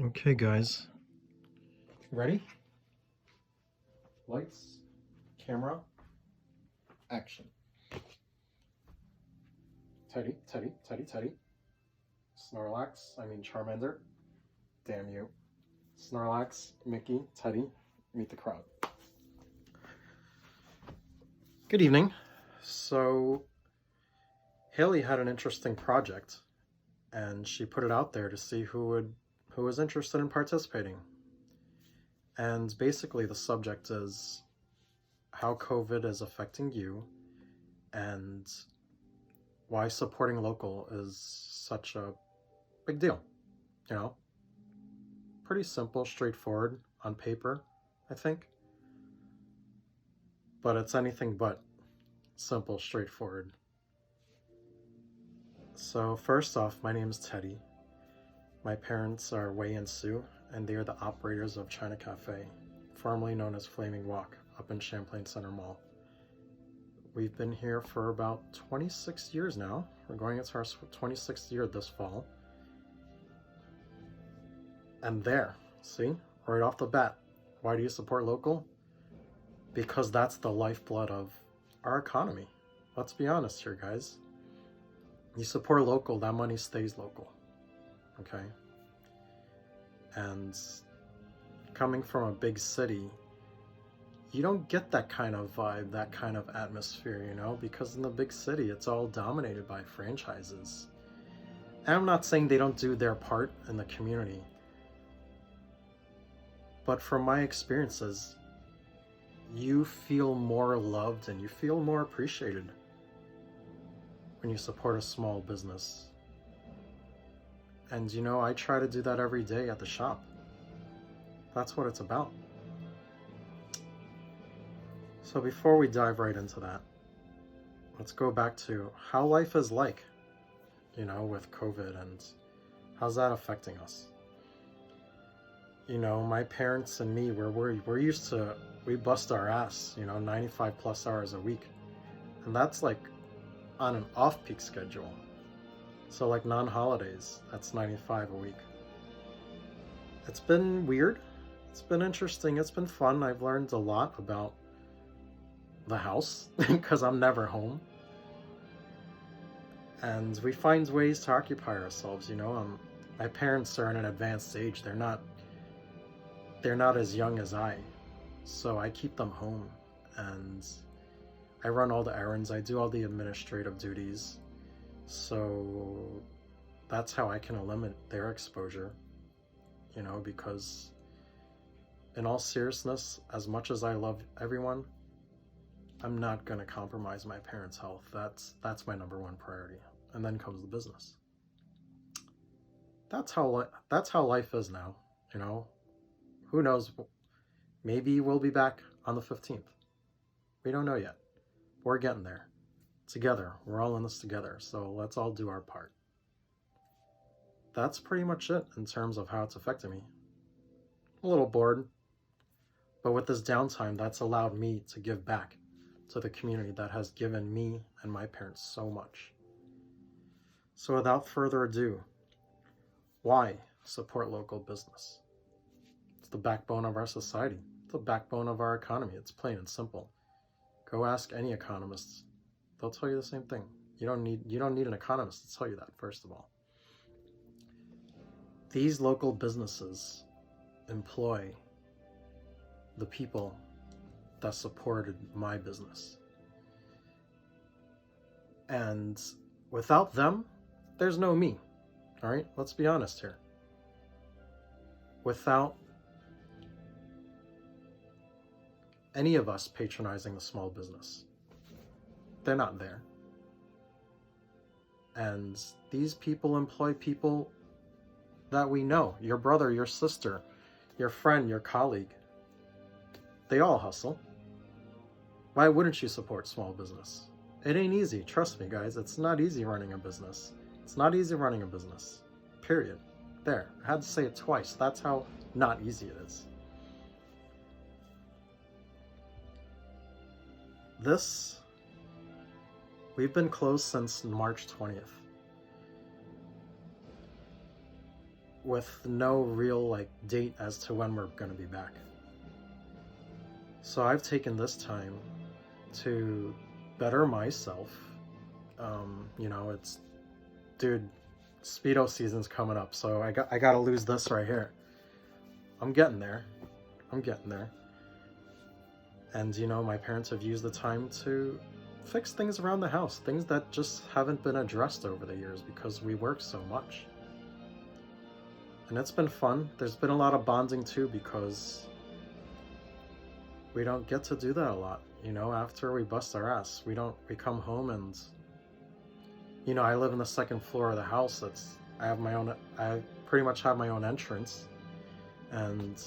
Okay, guys. Ready? Lights, camera, action. Teddy, Teddy, Teddy, Teddy. Snorlax, I mean Charmander. Damn you. Snorlax, Mickey, Teddy, meet the crowd. Good evening. So, Haley had an interesting project, and she put it out there to see who was interested in participating. And basically the subject is how COVID is affecting you and why supporting local is such a big deal. You know, pretty simple, straightforward on paper, I think. But it's anything but simple, straightforward. So first off, my name is Teddy. My parents are Wei and Sue, and they are the operators of China Cafe, formerly known as Flaming Walk, up in Champlain Center Mall. We've been here for about 26 years now. We're going into our 26th year this fall. And there, see, right off the bat, why do you support local? Because that's the lifeblood of our economy. Let's be honest here, guys. You support local, that money stays local. Okay? And coming from a big city, you don't get that kind of vibe, that kind of atmosphere, you know, because in the big city, it's all dominated by franchises. And I'm not saying they don't do their part in the community, but from my experiences, you feel more loved and you feel more appreciated when you support a small business. And you know, I try to do that every day at the shop. That's what it's about. So before we dive right into that, let's go back to how life is like, you know, with COVID and how's that affecting us. You know, my parents and me, we're used to, we bust our ass, you know, 95 plus hours a week. And that's like on an off-peak schedule. So like non-holidays, that's 95 a week. It's been weird. It's been interesting. It's been fun. I've learned a lot about the house because I'm never home. And we find ways to occupy ourselves, you know. My parents are in an advanced age. They're not as young as I. So I keep them home and I run all the errands. I do all the administrative duties. So that's how I can limit their exposure, you know, because in all seriousness, as much as I love everyone, I'm not going to compromise my parents' health. That's my number one priority. And then comes the business. That's how life is now, you know. Who knows? Maybe we'll be back on the 15th. We don't know yet. We're getting there. Together. We're all in this together. So let's all do our part. That's pretty much it in terms of how it's affected me. A little bored. But with this downtime, that's allowed me to give back to the community that has given me and my parents so much. So without further ado, why support local business? It's the backbone of our society. It's the backbone of our economy. It's plain and simple. Go ask any economists. They'll tell you the same thing. You don't need an economist to tell you that, first of all. These local businesses employ the people that supported my business. And without them, there's no me. All right? Let's be honest here. Without any of us patronizing the small business, they're not there. And these people employ people that we know. Your brother, your sister, your friend, your colleague. They all hustle. Why wouldn't you support small business? It ain't easy. Trust me, guys. It's not easy running a business. It's not easy running a business. Period. There. I had to say it twice. That's how not easy it is. We've been closed since March 20th. with no real like date as to when we're going to be back. So I've taken this time to better myself. You know, it's, dude, Speedo season's coming up, so I gotta lose this right here. I'm getting there. I'm getting there. And you know, my parents have used the time to fix things around the house, things that just haven't been addressed over the years because we work so much. And it's been fun. There's been a lot of bonding too, because we don't get to do that a lot. You know, after we bust our ass, we come home and, you know, I live in the second floor of the house. I pretty much have my own entrance, and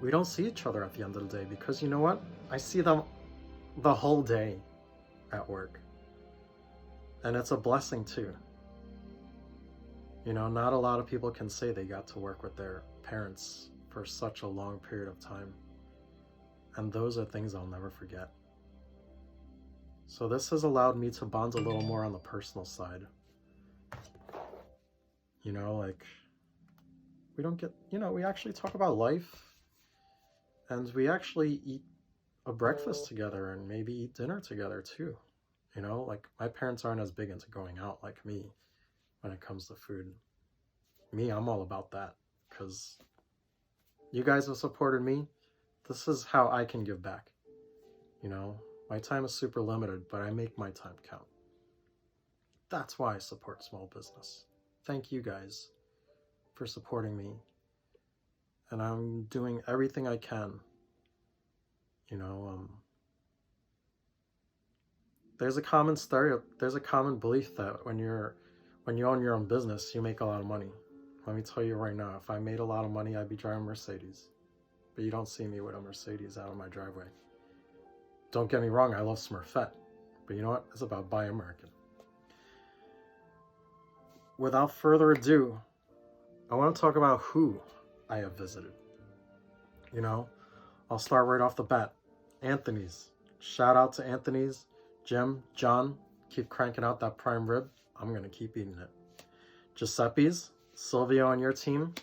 we don't see each other at the end of the day because, you know what? I see them the whole day at work. And it's a blessing too. You know, not a lot of people can say they got to work with their parents for such a long period of time. And those are things I'll never forget. So this has allowed me to bond a little more on the personal side. You know, like, we don't get, you know, we actually talk about life, and we actually eat a breakfast together and maybe eat dinner together too. You know, like, my parents aren't as big into going out like me when it comes to food. Me, I'm all about that because you guys have supported me. This is how I can give back. You know, my time is super limited, but I make my time count. That's why I support small business. Thank you guys for supporting me. And I'm doing everything I can. You know, there's a common belief that when you own your own business, you make a lot of money. Let me tell you right now, if I made a lot of money, I'd be driving a Mercedes. But you don't see me with a Mercedes out of my driveway. Don't get me wrong, I love Smurfette. But you know what? It's about Buy American. Without further ado, I want to talk about who I have visited. You know, I'll start right off the bat. Anthony's. Shout out to Anthony's. Jim, John, keep cranking out that prime rib. I'm going to keep eating it. Giuseppe's. Silvio on your team.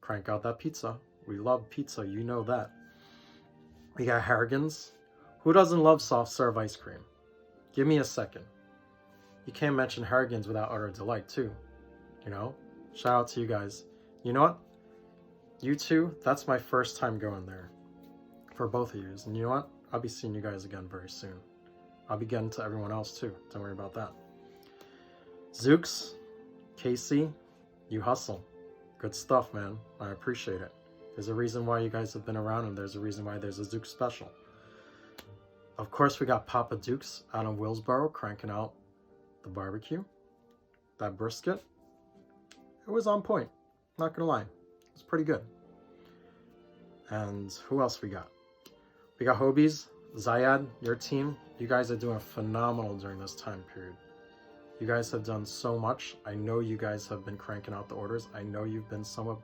Crank out that pizza. We love pizza, you know that. We got Harrigan's. Who doesn't love soft serve ice cream? Give me a second. You can't mention Harrigan's without utter delight too. You know? Shout out to you guys. You know what? You two, that's my first time going there. For both of you. And you know what? I'll be seeing you guys again very soon. I'll be getting to everyone else too. Don't worry about that. Zooks, Casey, you hustle. Good stuff, man. I appreciate it. There's a reason why you guys have been around, and there's a reason why there's a Zook special. Of course, we got Papa Duke's out of Willsboro cranking out the barbecue. That brisket, it was on point. Not gonna lie. It was pretty good. And who else we got? We got Hobie's, Zayad, your team. You guys are doing phenomenal during this time period. You guys have done so much. I know you guys have been cranking out the orders. I know you've been somewhat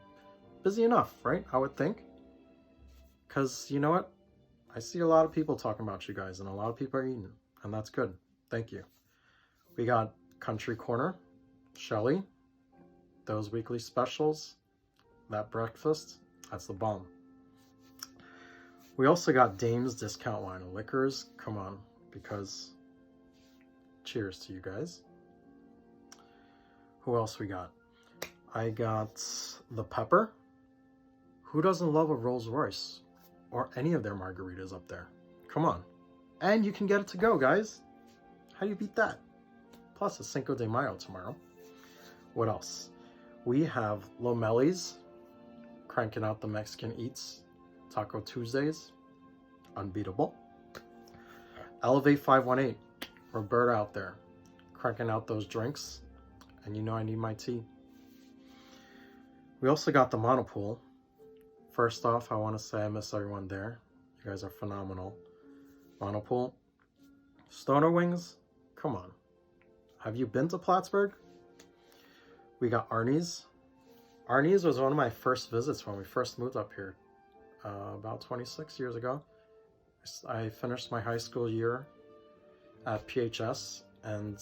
busy enough, right? I would think. Because you know what? I see a lot of people talking about you guys, and a lot of people are eating, and that's good. Thank you. We got Country Corner, Shelly, those weekly specials, that breakfast, that's the bomb. We also got Dame's Discount Wine and Liquors. Come on, because cheers to you guys. Who else we got? I got the Pepper. Who doesn't love a Rolls Royce or any of their margaritas up there? Come on. And you can get it to go, guys. How do you beat that? Plus, it's Cinco de Mayo tomorrow. What else? We have Lomelli's cranking out the Mexican Eats. Taco Tuesdays. Unbeatable. Elevate 518. Roberta out there cranking out those drinks. And you know I need my tea. We also got the Monopool. First off, I want to say I miss everyone there. You guys are phenomenal. Monopool. Stoner Wings. Come on. Have you been to Plattsburgh? We got Arnie's. Arnie's was one of my first visits when we first moved up here. About 26 years ago. I finished my high school year at PHS, and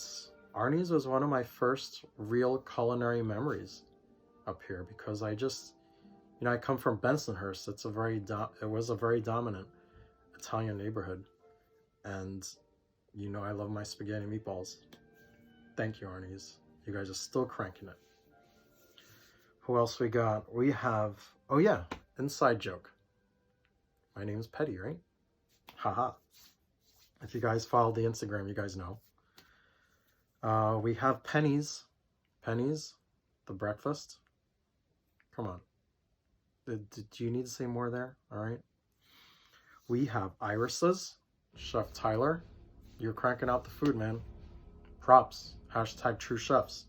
Arnie's was one of my first real culinary memories. up here because I just, I come from Bensonhurst. It was a very dominant Italian neighborhood, and I love my spaghetti meatballs. Thank you, Arnie's. You guys are still cranking it. Who else we got? We have, oh yeah, inside joke. My name's Petty, right? Haha. If you guys follow the Instagram, you guys know. We have Penny's, the breakfast. Come on. Do you need to say more there? All right. We have Iris's, Chef Tyler. You're cranking out the food, man. Props. # true chefs.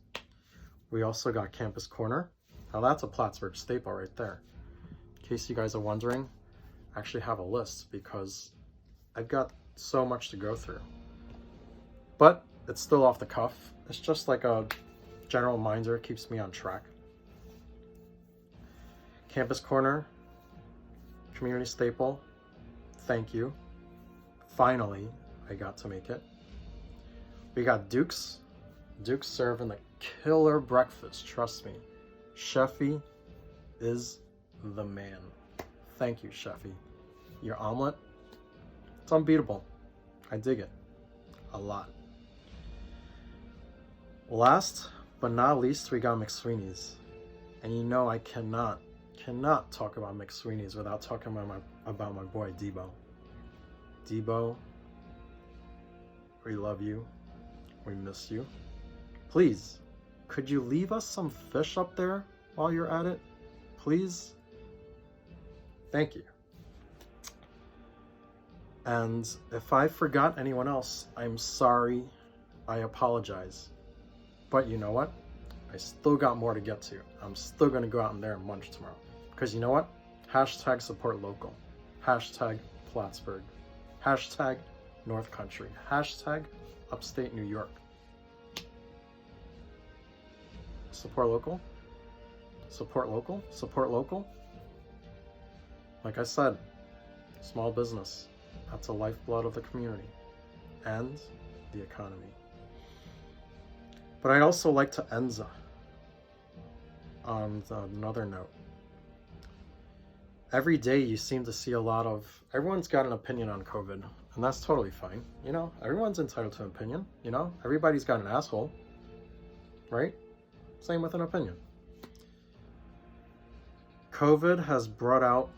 We also got Campus Corner. Now that's a Plattsburgh staple right there. In case you guys are wondering, I actually have a list because I've got so much to go through. But it's still off the cuff. It's just like a general reminder. It keeps me on track. Campus Corner, community staple. Thank you. Finally, I got to make it. We got Duke's. Duke's serving the killer breakfast. Trust me. Chefy is the man. Thank you, Chefy. Your omelet, it's unbeatable. I dig it a lot. Last but not least, we got McSweeney's. And I cannot talk about McSweeney's without talking about my boy Debo. Debo, we love you. We miss you. Please, could you leave us some fish up there while you're at it? Please? Thank you. And if I forgot anyone else, I'm sorry. I apologize. But you know what? I still got more to get to. I'm still going to go out in there and munch tomorrow. Because you know what? # support local. # Plattsburgh. # North Country. # upstate New York. Support local. Support local. Support local. Like I said, small business. That's the lifeblood of the community and the economy. But I'd also like to end on another note. Every day you seem to see everyone's got an opinion on COVID, and that's totally fine. Everyone's entitled to an opinion. Everybody's got an asshole, right? Same with an opinion. COVID has brought out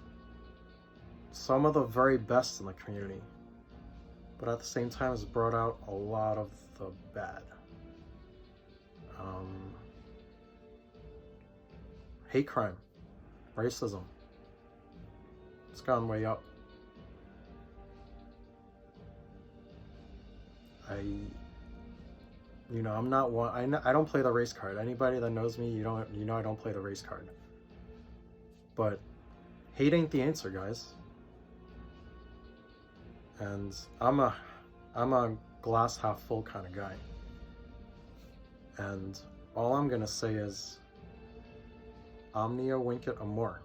some of the very best in the community, but at the same time has brought out a lot of the bad. Hate crime, racism, it's gone way up. I'm not one. I don't play the race card. Anybody that knows me, I don't play the race card. But hate ain't the answer, guys. And I'm a glass half full kind of guy. And all I'm gonna say is omnia vincit amor.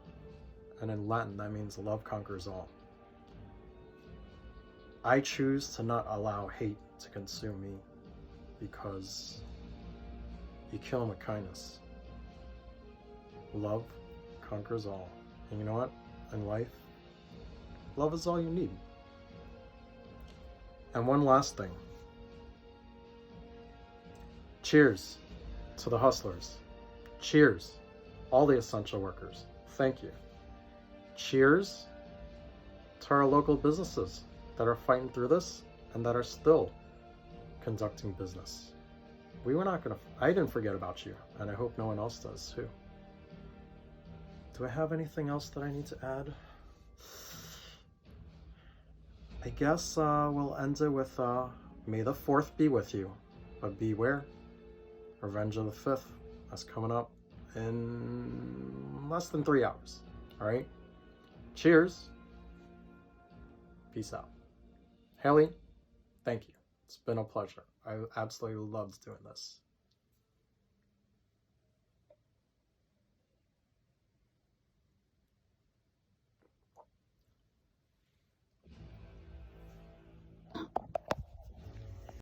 And in Latin that means love conquers all. I choose to not allow hate to consume me because you kill them with kindness. Love conquers all. And you know what? In life, love is all you need. And one last thing. Cheers to the hustlers. Cheers, all the essential workers. Thank you. Cheers to our local businesses that are fighting through this and that are still conducting business. I didn't forget about you, and I hope no one else does too. Do I have anything else that I need to add? I guess we'll end it with May the 4th be with you, but beware, Revenge of the 5th, that's coming up in less than 3 hours. All right, cheers, peace out. Haley, thank you. It's been a pleasure. I absolutely loved doing this.